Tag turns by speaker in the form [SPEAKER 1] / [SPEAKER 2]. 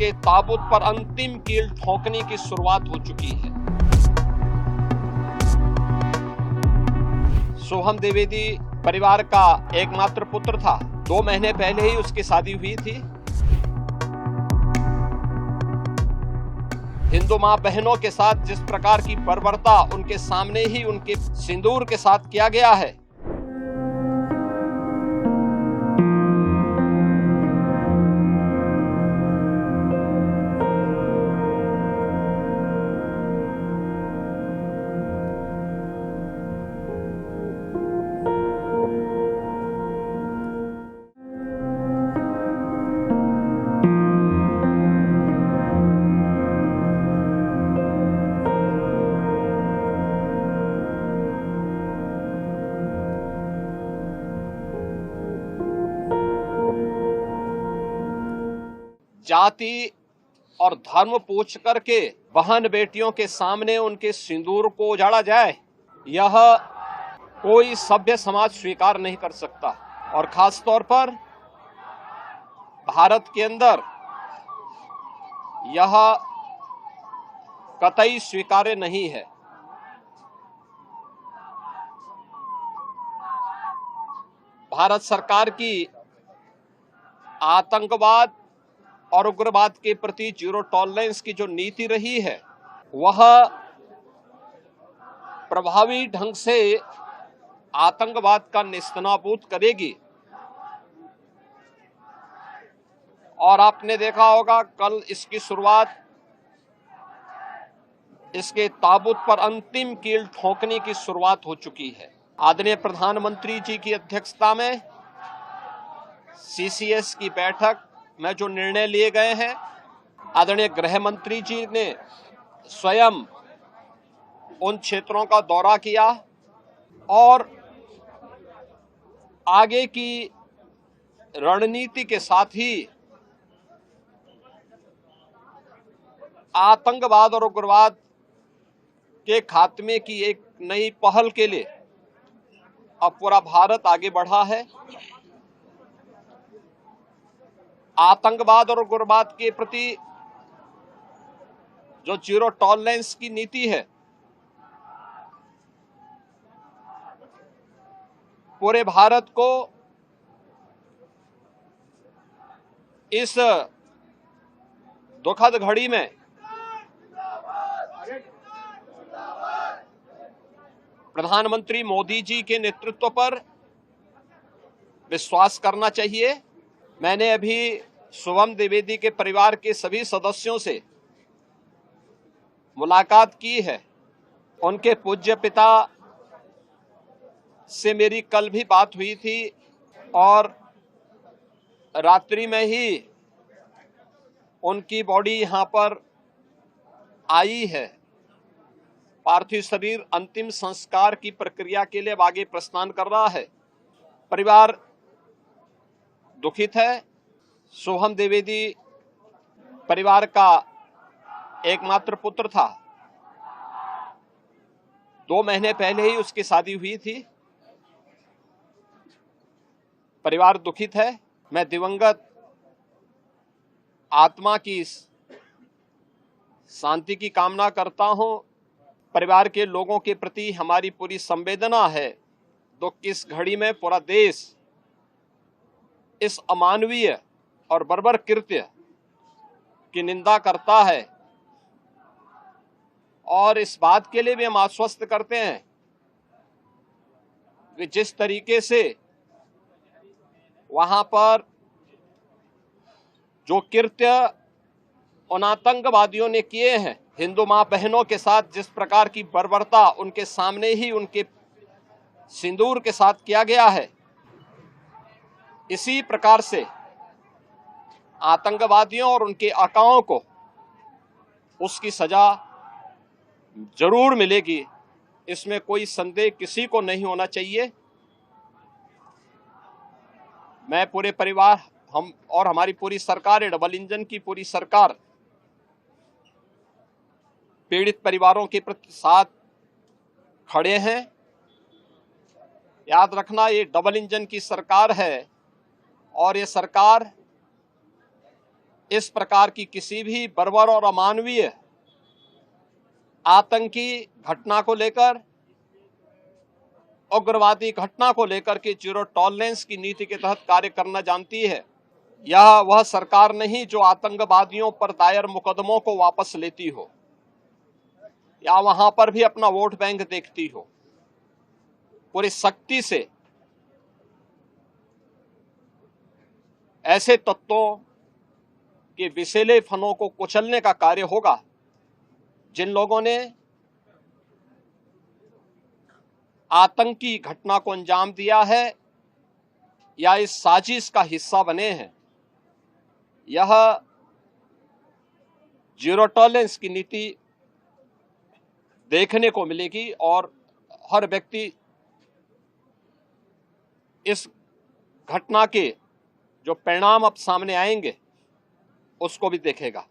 [SPEAKER 1] इसके ताबूत पर अंतिम कील ठोकने की शुरुआत हो चुकी है। सोहम द्विवेदी परिवार का एकमात्र पुत्र था। 2 महीने पहले ही उसकी शादी हुई थी। हिंदू मां बहनों के साथ जिस प्रकार की बर्बरता उनके सामने ही उनके सिंदूर के साथ किया गया है, जाति और धर्म पूछ करके बहन बेटियों के सामने उनके सिंदूर को उजाड़ा जाए, यह कोई सभ्य समाज स्वीकार नहीं कर सकता। और खास तौर पर भारत के अंदर यह कतई स्वीकार्य नहीं है। भारत सरकार की आतंकवाद और उग्रवाद के प्रति जीरो टॉलरेंस की जो नीति रही है, वह प्रभावी ढंग से आतंकवाद का नेस्तनाबूद करेगी। और आपने देखा होगा कल इसकी शुरुआत इसके ताबूत पर अंतिम कील ठोकने की शुरुआत हो चुकी है। आदरणीय प्रधानमंत्री जी की अध्यक्षता में सीसीएस की बैठक में जो निर्णय लिए गए हैं, आदरणीय गृह मंत्री जी ने स्वयं उन क्षेत्रों का दौरा किया और आगे की रणनीति के साथ ही आतंकवाद और उग्रवाद के खात्मे की एक नई पहल के लिए अब पूरा भारत आगे बढ़ा है। आतंकवाद और उग्रवाद के प्रति जो जीरो टॉलरेंस की नीति है, पूरे भारत को इस दुखद घड़ी में प्रधानमंत्री मोदी जी के नेतृत्व पर विश्वास करना चाहिए। मैंने अभी सोहम द्विवेदी के परिवार के सभी सदस्यों से मुलाकात की है। उनके पूज्य पिता से मेरी कल भी बात हुई थी और रात्रि में ही उनकी बॉडी यहां पर आई है। पार्थिव शरीर अंतिम संस्कार की प्रक्रिया के लिए आगे प्रस्थान कर रहा है। परिवार दुखित है। सोहम द्विवेदी परिवार का एकमात्र पुत्र था। 2 महीने पहले ही उसकी शादी हुई थी। परिवार दुखित है। मैं दिवंगत आत्मा की शांति की कामना करता हूं। परिवार के लोगों के प्रति हमारी पूरी संवेदना है। दुख की इस घड़ी में पूरा देश इस अमानवीय और बर्बर कृत्य की निंदा करता है और इस बात के लिए भी हम आश्वस्त करते हैं कि जिस तरीके से वहां पर जो कृत्य उन आतंकवादियों ने किए हैं, हिंदू मां बहनों के साथ जिस प्रकार की बर्बरता उनके सामने ही उनके सिंदूर के साथ किया गया है, इसी प्रकार से आतंकवादियों और उनके आकाओं को उसकी सजा जरूर मिलेगी। इसमें कोई संदेह किसी को नहीं होना चाहिए। मैं पूरे परिवार, हम और हमारी पूरी सरकार, डबल इंजन की पूरी सरकार पीड़ित परिवारों के प्रति साथ खड़े हैं। याद रखना, ये डबल इंजन की सरकार है और ये सरकार इस प्रकार की किसी भी बर्बर और अमानवीय आतंकी घटना को लेकर, उग्रवादी घटना को लेकर के जीरो टॉलरेंस की नीति के तहत कार्य करना जानती है। यह वह सरकार नहीं जो आतंकवादियों पर दायर मुकदमों को वापस लेती हो या वहां पर भी अपना वोट बैंक देखती हो। पूरी सख्ती से ऐसे तत्वों के विषैले फनों को कुचलने का कार्य होगा जिन लोगों ने आतंकी घटना को अंजाम दिया है या इस साजिश का हिस्सा बने हैं। यह जीरो टॉलरेंस की नीति देखने को मिलेगी और हर व्यक्ति इस घटना के जो परिणाम अब सामने आएंगे उसको भी देखेगा।